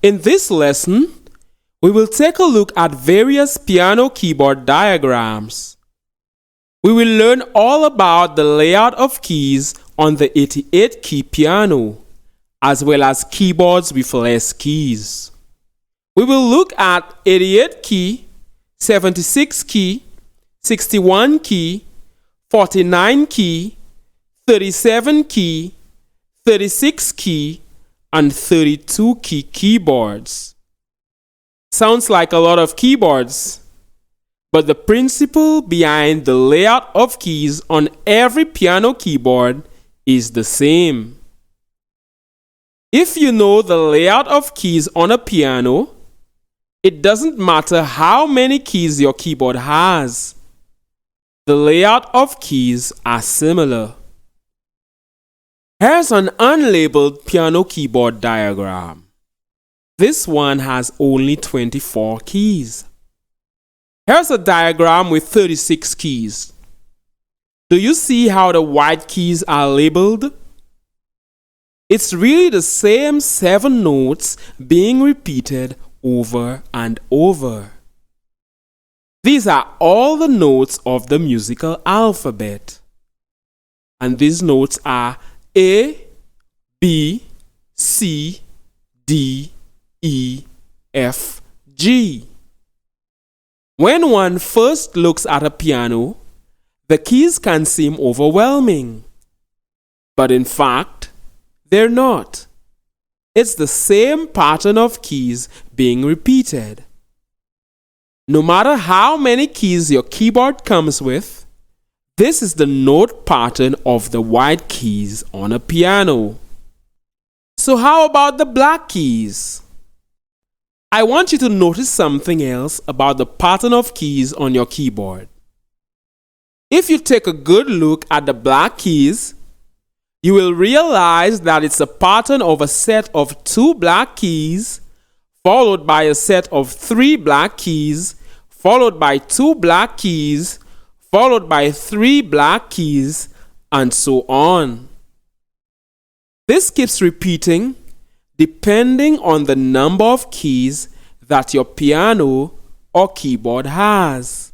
In this lesson, we will take a look at various piano keyboard diagrams. We will learn all about the layout of keys on the 88-key piano, as well as keyboards with less keys. We will look at 88-key, 76-key, 61-key, 49-key, 37-key, 36-key, and 32-key keyboards. Sounds like a lot of keyboards, but the principle behind the layout of keys on every piano keyboard is the same. If you know the layout of keys on a piano, it doesn't matter how many keys your keyboard has. The layout of keys are similar. Here's an unlabeled piano keyboard diagram. This one has only 24 keys. Here's a diagram with 36 keys. Do you see how the white keys are labeled? It's really the same 7 notes being repeated over and over. These are all the notes of the musical alphabet. And these notes are A, B, C, D, E, F, G. When one first looks at a piano, the keys can seem overwhelming. But in fact, they're not. It's the same pattern of keys being repeated. No matter how many keys your keyboard comes with, this is the note pattern of the white keys on a piano. So how about the black keys? I want you to notice something else about the pattern of keys on your keyboard. If you take a good look at the black keys, you will realize that it's a pattern of a set of 2 black keys, followed by a set of 3 black keys, followed by 2 black keys, followed by 3 black keys, and so on. This keeps repeating depending on the number of keys that your piano or keyboard has.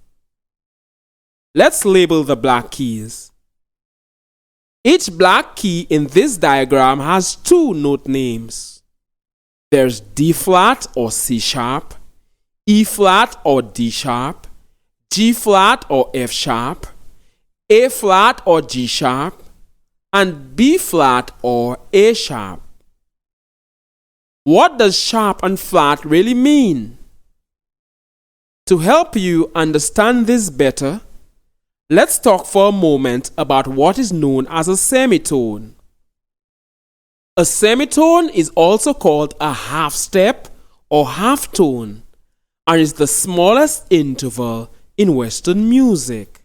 Let's label the black keys. Each black key in this diagram has 2 note names. There's D flat or C sharp, E flat or D sharp, G flat or F sharp, A flat or G sharp, and B flat or A sharp. What does sharp and flat really mean? To help you understand this better, let's talk for a moment about what is known as a semitone. A semitone is also called a half step or half tone, and is the smallest interval in Western music.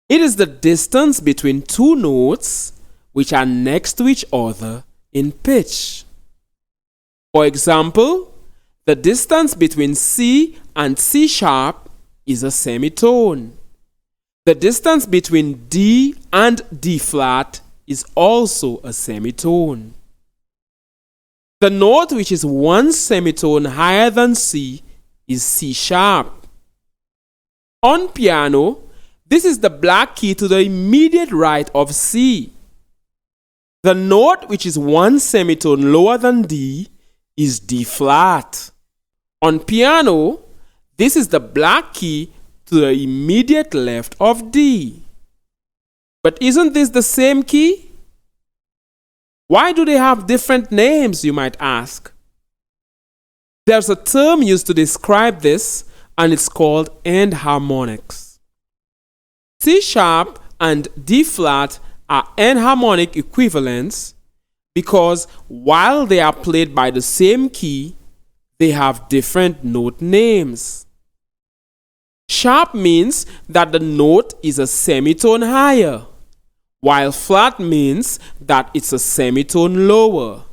It is the distance between 2 notes which are next to each other in pitch. For example, the distance between C and C sharp is a semitone. The distance between D and D flat is also a semitone. The note which is 1 semitone higher than C is C sharp. On piano, this is the black key to the immediate right of C. The note which is 1 semitone lower than D is D flat. On piano, this is the black key to the immediate left of D. But isn't this the same key? Why do they have different names, you might ask? There's a term used to describe this, and it's called enharmonics. C sharp and D flat are enharmonic equivalents because while they are played by the same key, they have different note names. Sharp means that the note is a semitone higher, while flat means that it's a semitone lower.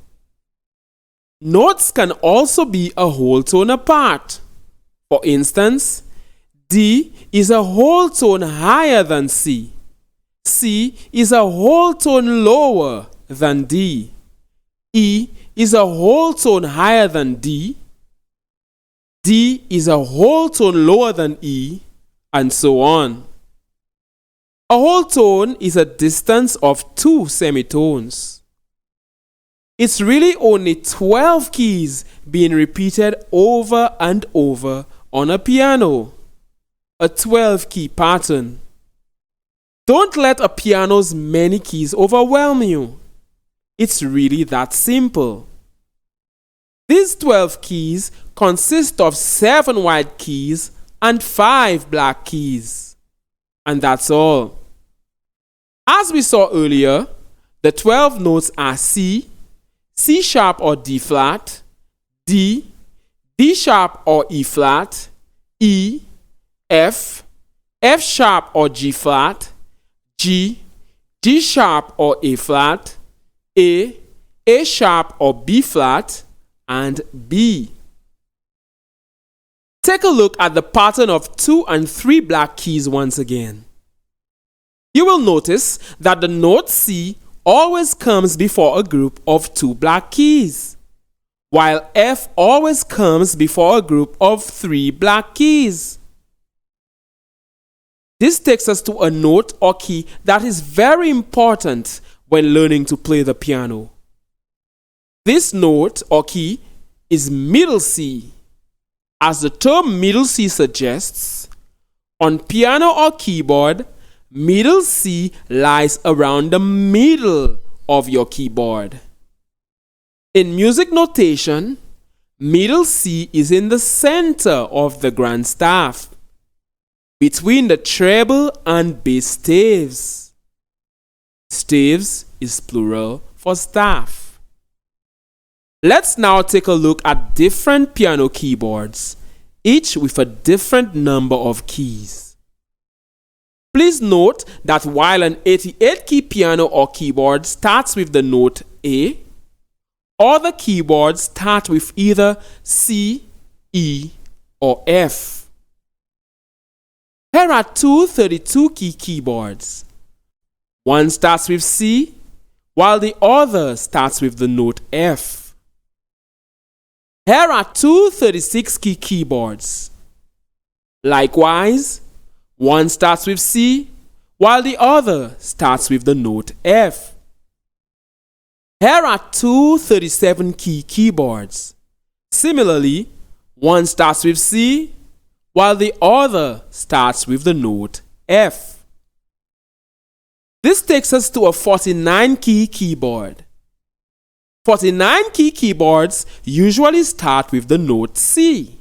Notes can also be a whole tone apart. For instance, D is a whole tone higher than C. C is a whole tone lower than D. E is a whole tone higher than D, D is a whole tone lower than E, and so on. A whole tone is a distance of 2 semitones. It's really only 12 keys being repeated over and over on a piano. A 12-key pattern. Don't let a piano's many keys overwhelm you. It's really that simple. These 12 keys consist of 7 white keys and 5 black keys. And that's all. As we saw earlier, the 12 notes are C, C sharp or D flat, D, D sharp or E flat, E, F, F sharp or G flat, G, G sharp or A flat, A sharp or B flat, and B. Take a look at the pattern of 2 and 3 black keys once again. You will notice that the note C always comes before a group of 2 black keys, while F always comes before a group of 3 black keys. This takes us to a note or key that is very important when learning to play the piano. This note or key is middle C. As the term middle C suggests, on piano or keyboard, middle C lies around the middle of your keyboard. In music notation, middle C is in the center of the grand staff, between the treble and bass staves. Staves is plural for staff. Let's now take a look at different piano keyboards, each with a different number of keys. Please note that while an 88-key piano or keyboard starts with the note A, other keyboards start with either C, E, or F. Here are 2 32-key keyboards. One starts with C, while the other starts with the note F. Here are 2 36-key keyboards. Likewise, one starts with C, while the other starts with the note F. Here are 2 37-key keyboards. Similarly, one starts with C, while the other starts with the note F. This takes us to a 49-key keyboard. 49-key keyboards usually start with the note C.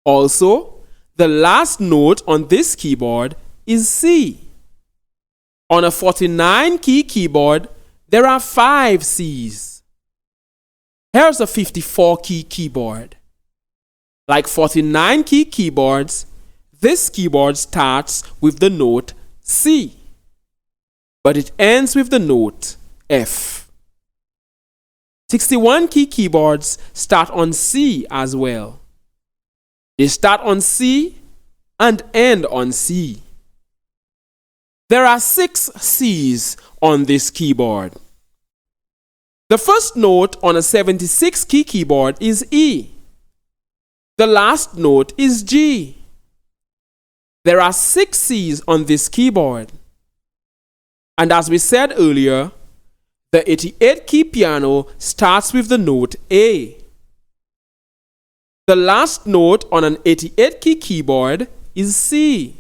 Also, the last note on this keyboard is C. On a 49-key keyboard, there are 5 Cs. Here's a 54-key keyboard. Like 49-key keyboards, this keyboard starts with the note C, but it ends with the note F. 61-key keyboards start on C as well. They start on C and end on C. There are 6 Cs on this keyboard. The first note on a 76-key keyboard is E. The last note is G. There are 6 Cs on this keyboard. And as we said earlier, the 88-key piano starts with the note A. The last note on an 88-key keyboard is C.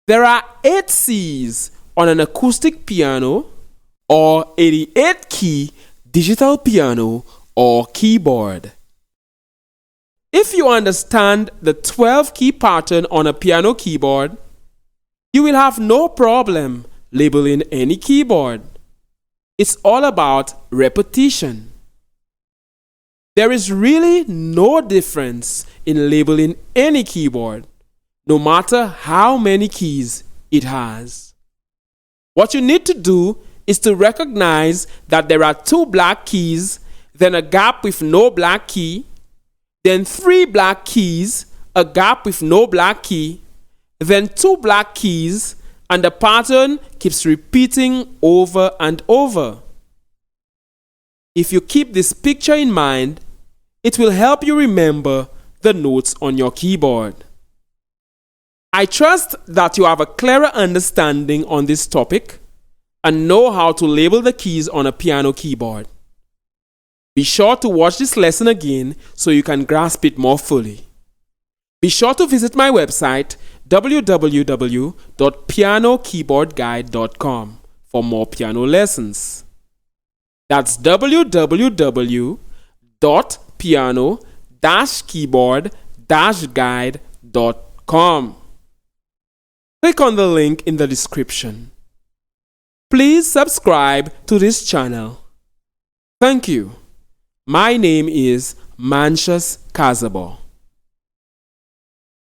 There are 8 Cs on an acoustic piano or 88-key digital piano or keyboard. If you understand the 12-key pattern on a piano keyboard, you will have no problem labeling any keyboard. It's all about repetition. There is really no difference in labeling any keyboard, no matter how many keys it has. What you need to do is to recognize that there are 2 black keys, then a gap with no black key, then 3 black keys, a gap with no black key, then 2 black keys, and the pattern keeps repeating over and over. If you keep this picture in mind, it will help you remember the notes on your keyboard. I trust that you have a clearer understanding on this topic and know how to label the keys on a piano keyboard. Be sure to watch this lesson again so you can grasp it more fully. Be sure to visit my website www.pianokeyboardguide.com for more piano lessons. That's www.piano-keyboard-guide.com. Click on the link in the description. Please subscribe to this channel. Thank you. My name is Manshas Kazabo.